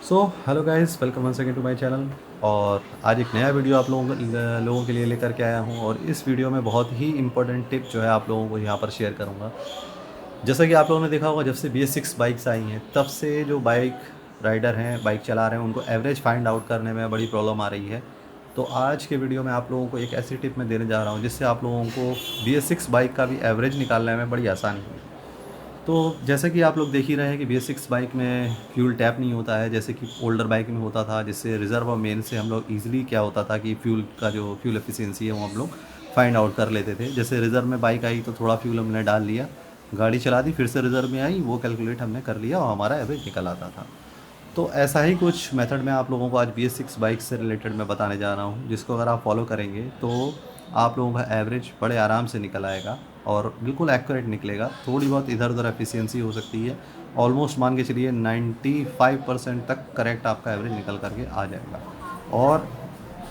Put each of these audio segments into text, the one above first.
So hello guys, welcome once again to my channel. और आज एक नया वीडियो आप लोगों के लिए लेकर के आया हूं। और इस वीडियो में बहुत ही इंपॉर्टेंट टिप जो है आप लोगों को यहां पर शेयर करूंगा। जैसा कि आप लोगों ने देखा होगा, जब से BS6 बाइक्स आई हैं तब से जो बाइक राइडर हैं, बाइक चला रहे हैं, उनको एवरेज फाइंड आउट करने में बड़ी प्रॉब्लम आ रही है। तो आज के वीडियो में आप लोगों को एक ऐसी टिप मैं देने जा रहा हूँ जिससे आप लोगों को BS6 बाइक का भी एवरेज निकालने में बड़ी आसानी होगी। तो जैसे कि आप लोग देख ही रहे हैं कि BS6 बाइक में फ्यूल टैप नहीं होता है, जैसे कि ओल्डर बाइक में होता था, जिससे रिज़र्व और मेन से हम लोग ईज़िली क्या होता था कि फ्यूल का जो फ्यूल एफिशिएंसी है वो हम लोग फाइंड आउट कर लेते थे। जैसे रिज़र्व में बाइक आई तो थोड़ा फ्यूल हमने डाल लिया, गाड़ी चला दी, फिर से रिज़र्व में आई, वो कैलकुलेट हमने कर लिया और हमारा एवरेज निकल आता था। तो ऐसा ही कुछ मेथड मैं आप लोगों को आज BS6 बाइक से रिलेटेड मैं बताने जा रहा हूँ, जिसको अगर आप फॉलो करेंगे तो आप लोगों का एवरेज बड़े आराम से निकल आएगा और बिल्कुल एक्यूरेट निकलेगा। थोड़ी बहुत इधर उधर एफिशिएंसी हो सकती है, ऑलमोस्ट मान के चलिए 95% तक करेक्ट आपका एवरेज निकल करके आ जाएगा। और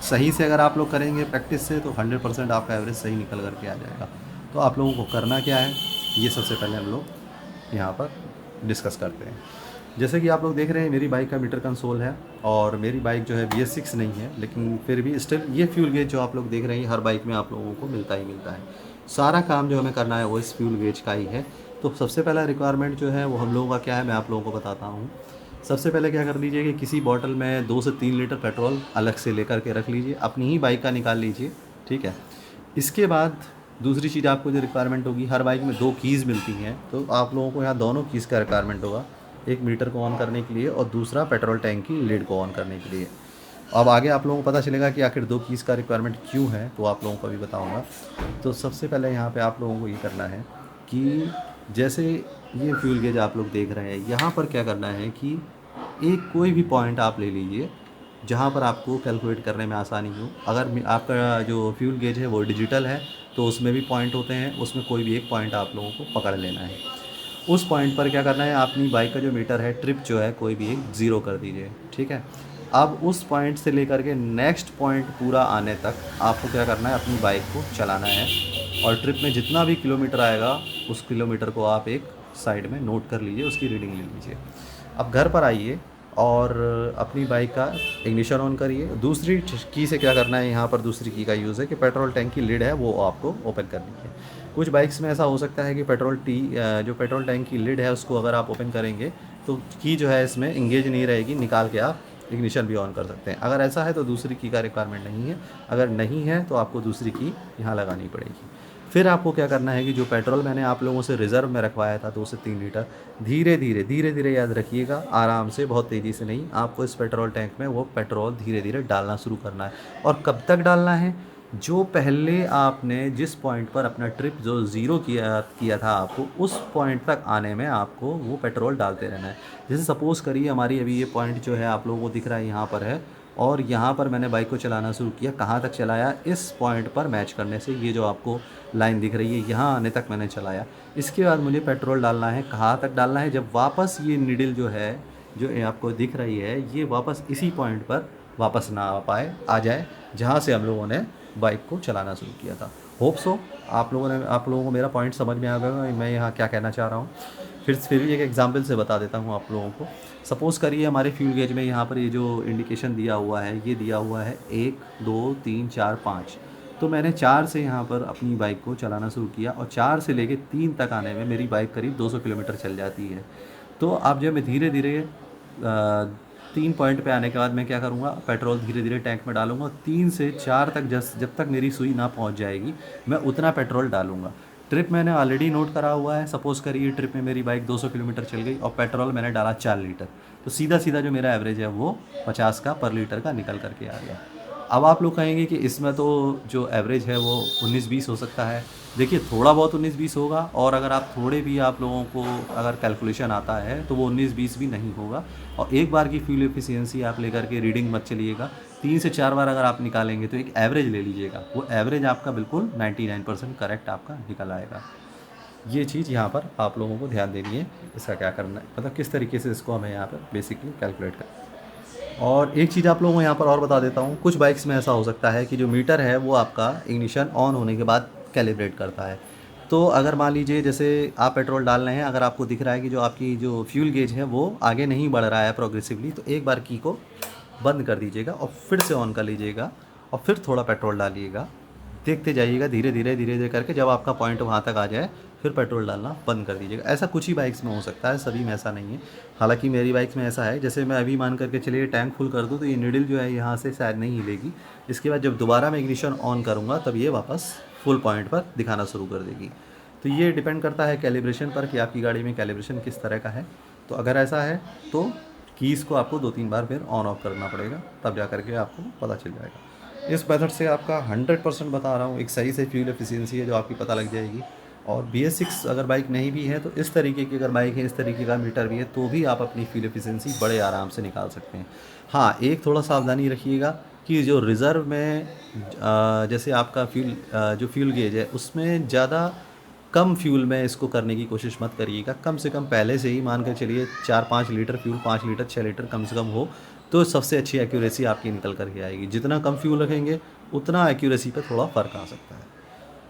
सही से अगर आप लोग करेंगे प्रैक्टिस से तो 100% आपका एवरेज सही निकल करके आ जाएगा। तो आप लोगों को करना क्या है, ये सबसे पहले हम लोग यहाँ पर डिस्कस करते हैं। जैसे कि आप लोग देख रहे हैं, मेरी बाइक का मीटर कंसोल है और मेरी बाइक जो है BS6 नहीं है, लेकिन फिर भी स्टिल ये फ्यूल गेज जो आप लोग देख रहे हैं हर बाइक में आप लोगों को मिलता ही मिलता है। सारा काम जो हमें करना है वो इस फ्यूल गेज का ही है। तो सबसे पहला रिक्वायरमेंट जो है वो हम लोगों का क्या है, मैं आप लोगों को बताता हूँ। सबसे पहले क्या कर लीजिए कि किसी बॉटल में 2 से 3 लीटर पेट्रोल अलग से लेकर के रख लीजिए, अपनी ही बाइक का निकाल लीजिए, ठीक है। इसके बाद दूसरी चीज़ आपको जो रिक्वायरमेंट होगी, हर बाइक में 2 कीज़ मिलती हैं, तो आप लोगों को यहाँ दोनों कीज़ का रिक्वायरमेंट होगा। एक मीटर को ऑन करने के लिए और दूसरा पेट्रोल टैंक की लिड को ऑन करने के लिए। अब आगे आप लोगों को पता चलेगा कि आखिर 2 कीज़ का रिक्वायरमेंट क्यों है, तो आप लोगों को अभी बताऊंगा। तो सबसे पहले यहाँ पे आप लोगों को ये करना है कि जैसे ये फ्यूल गेज आप लोग देख रहे हैं, यहाँ पर क्या करना है कि एक कोई भी पॉइंट आप ले लीजिए जहाँ पर आपको कैलकुलेट करने में आसानी हो। अगर आपका जो फ्यूल गेज है वो डिजिटल है तो उसमें भी पॉइंट होते हैं, उसमें कोई भी एक पॉइंट आप लोगों को पकड़ लेना है। उस पॉइंट पर क्या करना है, अपनी बाइक का जो मीटर है, ट्रिप जो है कोई भी एक ज़ीरो कर दीजिए, ठीक है। अब उस पॉइंट से लेकर के नेक्स्ट पॉइंट पूरा आने तक आपको क्या करना है, अपनी बाइक को चलाना है। और ट्रिप में जितना भी किलोमीटर आएगा उस किलोमीटर को आप एक साइड में नोट कर लीजिए, उसकी रीडिंग ले लीजिए। अब घर पर आइए और अपनी बाइक का इग्निशन ऑन करिए। दूसरी की से क्या करना है, यहाँ पर दूसरी की का यूज़ है कि पेट्रोल टैंक की लिड है वो आपको ओपन करनी है। कुछ बाइक्स में ऐसा हो सकता है कि जो पेट्रोल टैंक की लिड है उसको अगर आप ओपन करेंगे तो की जो है इसमें इंगेज नहीं रहेगी, निकाल के आप इग्निशन भी ऑन कर सकते हैं। अगर ऐसा है तो दूसरी की का रिक्वायरमेंट नहीं है, अगर नहीं है तो आपको दूसरी की यहाँ लगानी पड़ेगी। फिर आपको क्या करना है कि जो पेट्रोल मैंने आप लोगों से रिज़र्व में रखवाया था 2 से 3 लीटर, धीरे धीरे याद रखिएगा, आराम से, बहुत तेज़ी से नहीं, आपको इस पेट्रोल टैंक में वो पेट्रोल धीरे धीरे डालना शुरू करना है। और कब तक डालना है, जो पहले आपने जिस पॉइंट पर अपना ट्रिप जो ज़ीरो किया किया था आपको, उस पॉइंट तक आने में आपको वो पेट्रोल डालते रहना है। जैसे सपोज़ करिए हमारी अभी ये पॉइंट जो है आप लोगों को दिख रहा है यहाँ पर है, और यहाँ पर मैंने बाइक को चलाना शुरू किया। कहाँ तक चलाया, इस पॉइंट पर मैच करने से, ये जो आपको लाइन दिख रही है यहाँ आने तक मैंने चलाया। इसके बाद मुझे पेट्रोल डालना है, कहाँ तक डालना है, जब वापस ये नीडल जो है, जो ये आपको दिख रही है, ये वापस इसी पॉइंट पर वापस ना आ जाए जहाँ से हम लोगों ने बाइक को चलाना शुरू किया था। होप सो आप लोगों को मेरा पॉइंट समझ में आ गया मैं यहाँ क्या कहना चाह रहा हूँ। फिर भी एक एग्जांपल से बता देता हूँ आप लोगों को। सपोज़ करिए हमारे फ्यूल गेज में यहाँ पर ये जो इंडिकेशन दिया हुआ है, ये दिया हुआ है 1 2 3 4 5। तो मैंने 4 से यहाँ पर अपनी बाइक को चलाना शुरू किया और 4 से लेके 3 तक आने में मेरी बाइक करीब 200 किलोमीटर चल जाती है। तो अब जब मैं धीरे धीरे 3 पॉइंट पे आने के बाद मैं क्या करूँगा, पेट्रोल धीरे धीरे टैंक में डालूँगा। 3 से 4 तक जब तक मेरी सुई ना पहुँच जाएगी मैं उतना पेट्रोल डालूँगा। ट्रिप मैंने ऑलरेडी नोट करा हुआ है। सपोज़ करिए ट्रिप में मेरी बाइक 200 किलोमीटर चल गई और पेट्रोल मैंने डाला 4 लीटर, तो सीधा सीधा जो मेरा एवरेज है वो 50 का पर लीटर का निकल करके आ गया। अब आप लोग कहेंगे कि इसमें तो जो एवरेज है वो 19-20 हो सकता है। देखिए, थोड़ा बहुत 19-20 होगा, और अगर आप थोड़े भी आप लोगों को अगर कैलकुलेशन आता है तो वो 19-20 भी नहीं होगा। और एक बार की फ्यूल एफिशिएंसी आप लेकर के रीडिंग मत चलिएगा, 3 से 4 बार अगर आप निकालेंगे तो एक एवरेज ले लीजिएगा, वो एवरेज आपका बिल्कुल 99% करेक्ट आपका निकल आएगा। ये चीज़ यहाँ पर आप लोगों को ध्यान देनी है, इसका क्या करना है, मतलब किस तरीके से इसको हमें यहाँ पर बेसिकली कैलकुलेट करना है। और एक चीज़ आप लोगों को यहाँ पर और बता देता हूँ, कुछ बाइक्स में ऐसा हो सकता है कि जो मीटर है वो आपका इग्निशन ऑन होने के बाद कैलिब्रेट करता है। तो अगर मान लीजिए जैसे आप पेट्रोल डाल रहे हैं, अगर आपको दिख रहा है कि जो आपकी जो फ्यूल गेज है वो आगे नहीं बढ़ रहा है प्रोग्रेसिवली, तो एक बार की को बंद कर दीजिएगा और फिर से ऑन कर लीजिएगा और फिर थोड़ा पेट्रोल डालिएगा। देखते जाइएगा धीरे धीरे करके, जब आपका पॉइंट वहाँ तक आ जाए फिर पेट्रोल डालना बंद कर दीजिएगा। ऐसा कुछ ही बाइक्स में हो सकता है, सभी में ऐसा नहीं है। हालांकि मेरी बाइक्स में ऐसा है, जैसे मैं अभी मान करके चलिए टैंक फुल कर दूँ तो ये नीडल जो है यहाँ से शायद नहीं हिलेगी। इसके बाद जब दोबारा मैं इग्निशन ऑन करूँगा तब ये वापस फुल पॉइंट पर दिखाना शुरू कर देगी। तो ये डिपेंड करता है कैलिब्रेशन पर कि आपकी गाड़ी में कैलिब्रेशन किस तरह का है। तो अगर ऐसा है तो कीज़ को आपको 2-3 बार फिर ऑन ऑफ करना पड़ेगा, तब जा करके आपको पता चल जाएगा। इस मेथड से आपका 100% बता रहा हूँ एक सही से फ्यूल एफिशिएंसी है जो आपकी पता लग जाएगी। और BS6 अगर बाइक नहीं भी है तो इस तरीके की अगर बाइक है, इस तरीके का मीटर भी है, तो भी आप अपनी फ्यूल एफिशिएंसी बड़े आराम से निकाल सकते हैं। हाँ, एक थोड़ा सावधानी रखिएगा कि जो रिज़र्व में जैसे आपका जो फ्यूल गेज है उसमें ज़्यादा कम फ्यूल में इसको करने की कोशिश मत करिएगा। कम से कम पहले से ही मान कर चलिए 4-5 लीटर फ्यूल, 5 लीटर 6 लीटर कम से कम हो, तो सबसे अच्छी एक्यूरेसी आपकी निकल कर के आएगी। जितना कम फ्यूल रखेंगे उतना एक्यूरेसी पे थोड़ा फ़र्क आ सकता है।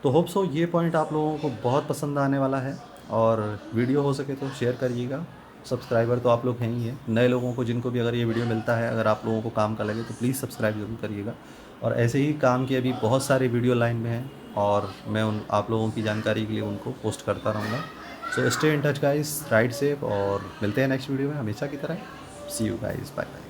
तो होप सो ये पॉइंट आप लोगों को बहुत पसंद आने वाला है, और वीडियो हो सके तो शेयर करिएगा। सब्सक्राइबर तो आप लोग हैं ही हैं, नए लोगों को जिनको भी अगर ये वीडियो मिलता है, अगर आप लोगों को काम का लगे तो प्लीज़ सब्सक्राइब ज़रूर करिएगा। और ऐसे ही काम के अभी बहुत सारे वीडियो लाइन में हैं और मैं उन आप लोगों की जानकारी के लिए उनको पोस्ट करता रहूँगा। So stay in touch guys, ride safe, और मिलते हैं नेक्स्ट वीडियो में हमेशा की तरह। सी यू गाइस, बाय बाय।